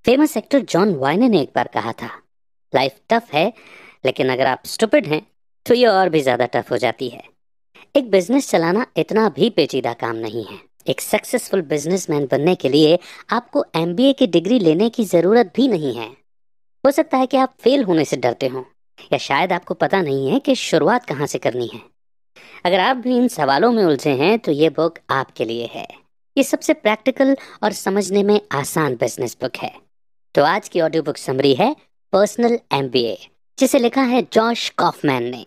Famous actor John वाइने ने एक बार कहा था, लाइफ टफ है, लेकिन अगर आप स्टूपिड हैं तो ये और भी ज्यादा टफ हो जाती है। एक बिजनेस चलाना इतना भी पेचीदा काम नहीं है। एक सक्सेसफुल बिजनेसमैन बनने के लिए आपको एमबीए की डिग्री लेने की जरूरत भी नहीं है। हो सकता है कि आप फेल होने से डरते हो, या शायद आपको पता नहीं है कि शुरुआत कहाँ से करनी है। अगर आप भी इन सवालों में उलझे हैं तो ये बुक आपके लिए है। ये सबसे प्रैक्टिकल और समझने में आसान बिजनेस बुक है। तो आज की ऑडियो बुक समरी है पर्सनल एमबीए, जिसे लिखा है जॉश कॉफमैन ने।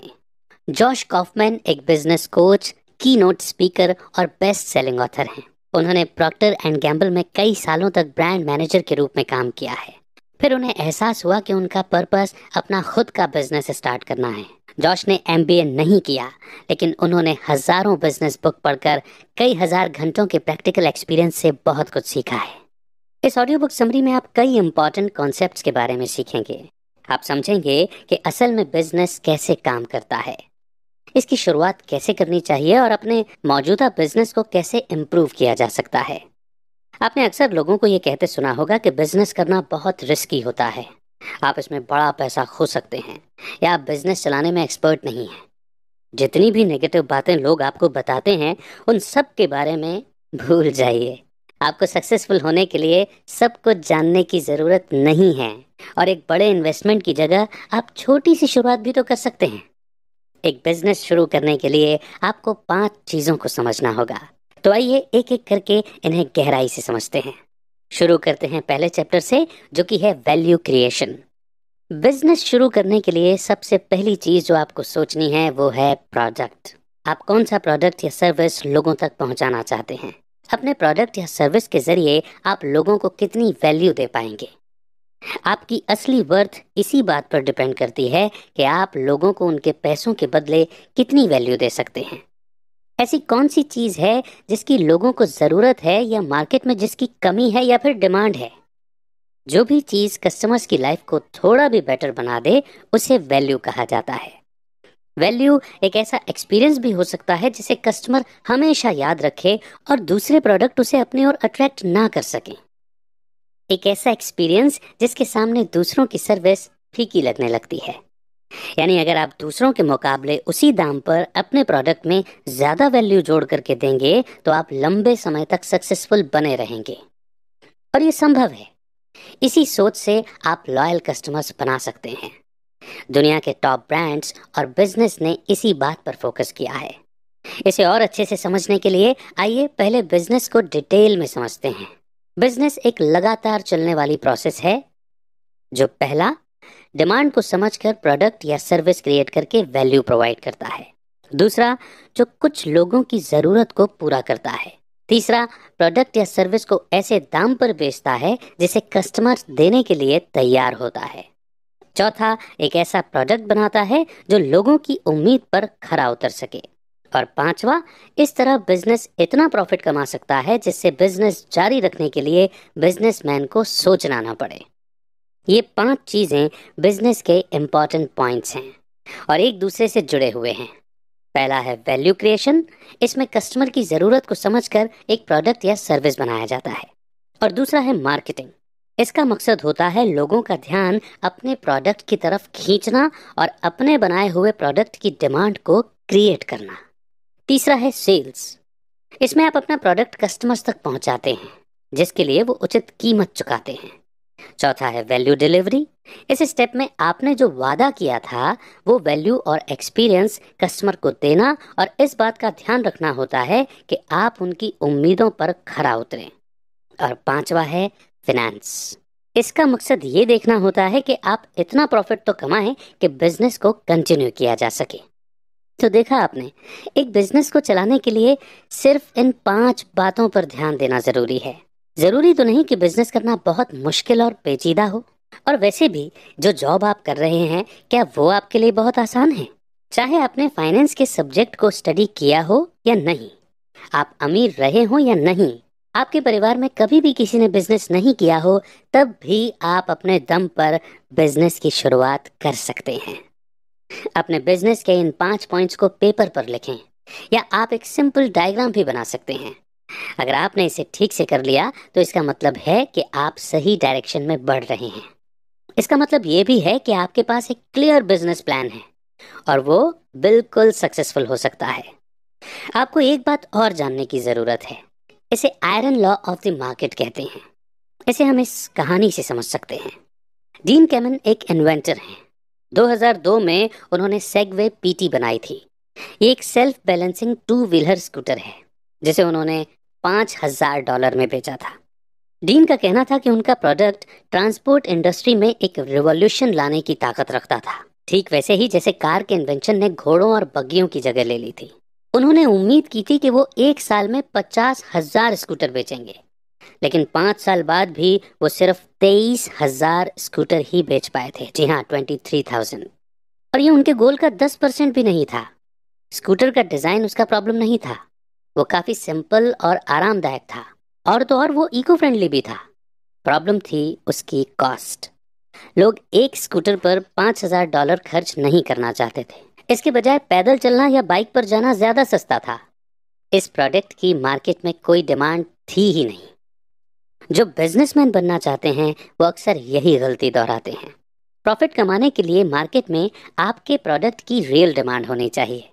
जॉश कॉफमैन एक बिजनेस कोच, की नोट स्पीकर और बेस्ट सेलिंग ऑथर हैं। उन्होंने प्रॉक्टर एंड गैम्बल में कई सालों तक ब्रांड मैनेजर के रूप में काम किया है। फिर उन्हें एहसास हुआ कि उनका पर्पस अपना खुद का बिजनेस स्टार्ट करना है। जॉश ने एमबीए नहीं किया, लेकिन उन्होंने हजारों बिजनेस बुक पढ़कर कई हजार घंटों के प्रैक्टिकल एक्सपीरियंस से बहुत कुछ सीखा है। इस ऑडियो बुक समरी में आप कई इंपॉर्टेंट कॉन्सेप्ट्स के बारे में सीखेंगे। आप समझेंगे कि असल में बिजनेस कैसे काम करता है, इसकी शुरुआत कैसे करनी चाहिए और अपने मौजूदा बिजनेस को कैसे इम्प्रूव किया जा सकता है। आपने अक्सर लोगों को ये कहते सुना होगा कि बिजनेस करना बहुत रिस्की होता है, आप इसमें बड़ा पैसा खो सकते हैं, या आप बिजनेस चलाने में एक्सपर्ट नहीं हैं। जितनी भी नेगेटिव बातें लोग आपको बताते हैं, उन सब के बारे में भूल जाइए। आपको सक्सेसफुल होने के लिए सब कुछ जानने की जरूरत नहीं है, और एक बड़े इन्वेस्टमेंट की जगह आप छोटी सी शुरुआत भी तो कर सकते हैं। एक बिजनेस शुरू करने के लिए आपको 5 चीजों को समझना होगा। तो आइए एक एक करके इन्हें गहराई से समझते हैं। शुरू करते हैं पहले चैप्टर से, जो कि है वैल्यू क्रिएशन। बिजनेस शुरू करने के लिए सबसे पहली चीज जो आपको सोचनी है वो है प्रोडक्ट। आप कौन सा प्रोडक्ट या सर्विस लोगों तक पहुंचाना चाहते हैं। अपने प्रोडक्ट या सर्विस के जरिए आप लोगों को कितनी वैल्यू दे पाएंगे। आपकी असली वर्थ इसी बात पर डिपेंड करती है कि आप लोगों को उनके पैसों के बदले कितनी वैल्यू दे सकते हैं। ऐसी कौन सी चीज है जिसकी लोगों को जरूरत है, या मार्केट में जिसकी कमी है या फिर डिमांड है। जो भी चीज कस्टमर्स की लाइफ को थोड़ा भी बेटर बना दे, उसे वैल्यू कहा जाता है। वैल्यू एक ऐसा एक्सपीरियंस भी हो सकता है जिसे कस्टमर हमेशा याद रखे और दूसरे प्रोडक्ट उसे अपनी ओर अट्रैक्ट ना कर सकें। एक ऐसा एक्सपीरियंस जिसके सामने दूसरों की सर्विस फीकी लगने लगती है। यानी अगर आप दूसरों के मुकाबले उसी दाम पर अपने प्रोडक्ट में ज्यादा वैल्यू जोड़ करके देंगे तो आप लंबे समय तक सक्सेसफुल बने रहेंगे, और ये संभव है। इसी सोच से आप लॉयल कस्टमर्स बना सकते हैं। दुनिया के टॉप ब्रांड्स और बिजनेस ने इसी बात पर फोकस किया है। इसे और अच्छे से समझने के लिए आइए पहले बिजनेस को डिटेल में समझते हैं। बिजनेस एक लगातार चलने वाली प्रोसेस है, जो पहला डिमांड को समझकर प्रोडक्ट या सर्विस क्रिएट करके वैल्यू प्रोवाइड करता है। दूसरा, जो कुछ लोगों की जरूरत को पूरा करता है। तीसरा, प्रोडक्ट या सर्विस को ऐसे दाम पर बेचता है जिसे कस्टमर देने के लिए तैयार होता है। चौथा, एक ऐसा प्रोडक्ट बनाता है जो लोगों की उम्मीद पर खरा उतर सके। और पांचवा, इस तरह बिजनेस इतना प्रॉफिट कमा सकता है जिससे बिजनेस जारी रखने के लिए बिजनेसमैन को सोचना ना पड़े। ये 5 चीजें बिजनेस के इम्पॉर्टेंट पॉइंट्स हैं और एक दूसरे से जुड़े हुए हैं। पहला है वैल्यू क्रिएशन। इसमें कस्टमर की जरूरत को समझकर एक प्रोडक्ट या सर्विस बनाया जाता है। और दूसरा है मार्केटिंग। इसका मकसद होता है लोगों का ध्यान अपने प्रोडक्ट की तरफ खींचना और अपने बनाए हुए प्रोडक्ट की डिमांड को क्रिएट करना। तीसरा है सेल्स। इसमें आप अपना प्रोडक्ट कस्टमर्स तक पहुंचाते हैं, जिसके लिए वो उचित कीमत चुकाते हैं। चौथा है वैल्यू डिलीवरी। इस स्टेप में आपने जो वादा किया था वो वैल्यू और एक्सपीरियंस कस्टमर को देना, और इस बात का ध्यान रखना होता है कि आप उनकी उम्मीदों पर खरा उतरें। और पांचवा है फिनेंस। इसका मकसद ये देखना होता है कि आप इतना प्रॉफिट तो कमाएं कि बिजनेस को कंटिन्यू किया जा सके। तो देखा आपने, एक बिजनेस को चलाने के लिए सिर्फ इन 5 बातों पर ध्यान देना जरूरी है। जरूरी तो नहीं कि बिजनेस करना बहुत मुश्किल और पेचीदा हो, और वैसे भी जो जॉब आप कर रहे हैं, क्या वो आपके लिए बहुत आसान है? चाहे आपने फाइनेंस के सब्जेक्ट को स्टडी किया हो या नहीं, आप अमीर रहे हो या नहीं, आपके परिवार में कभी भी किसी ने बिजनेस नहीं किया हो, तब भी आप अपने दम पर बिजनेस की शुरुआत कर सकते हैं। अपने बिजनेस के इन 5 पॉइंट्स को पेपर पर लिखें, या आप एक सिंपल डायग्राम भी बना सकते हैं। अगर आपने इसे ठीक से कर लिया तो इसका मतलब है कि आप सही डायरेक्शन में बढ़ रहे हैं। इसका मतलब ये भी है कि आपके पास एक क्लियर बिजनेस प्लान है और वो बिल्कुल सक्सेसफुल हो सकता है। आपको एक बात और जानने की जरूरत है। इसे iron law of the market कहते हैं। इसे हम इस कहानी से समझ सकते हैं। डीन कैमन एक इन्वेंटर हैं। 2002 में उन्होंने सेगवे पीटी बनाई थी। ये एक self balancing two wheeler scooter है जिसे उन्होंने $5,000 में बेचा था। डीन का कहना था कि उनका प्रोडक्ट ट्रांसपोर्ट इंडस्ट्री में एक रिवॉल्यूशन लाने की ताकत रखता था, ठीक वैसे ही जैसे कार के इन्वेंशन ने घोड़ों और बग्गियों की जगह ले ली थी। उन्होंने उम्मीद की थी कि वो एक साल में 50,000 स्कूटर बेचेंगे, लेकिन 5 साल बाद भी वो सिर्फ 23,000 स्कूटर ही बेच पाए थे। जी हाँ, 23,000। और ये उनके गोल का 10% भी नहीं था। स्कूटर का डिजाइन उसका प्रॉब्लम नहीं था, वो काफी सिंपल और आरामदायक था, और तो और वो इको फ्रेंडली भी था। प्रॉब्लम थी उसकी कॉस्ट। लोग एक स्कूटर पर $5,000 खर्च नहीं करना चाहते थे। इसके बजाय पैदल चलना या बाइक पर जाना ज्यादा सस्ता था। इस प्रोडक्ट की मार्केट में कोई डिमांड थी ही नहीं। जो बिजनेसमैन बनना चाहते हैं वो अक्सर यही गलती दोहराते हैं। प्रॉफिट कमाने के लिए मार्केट में आपके प्रोडक्ट की रियल डिमांड होनी चाहिए।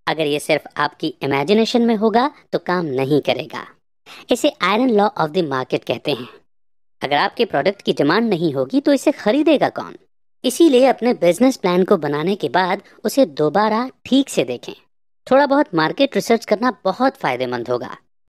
अगर ये सिर्फ आपकी इमेजिनेशन में होगा तो काम नहीं करेगा। इसे iron law of the market कहते हैं। अगर आपके प्रोडक्ट की डिमांड नहीं होगी तो इसे खरीदेगा कौन? इसीलिए अपने बिजनेस प्लान को बनाने के बाद उसे दोबारा ठीक से देखें। थोड़ा बहुत मार्केट रिसर्च करना बहुत फायदेमंद होगा।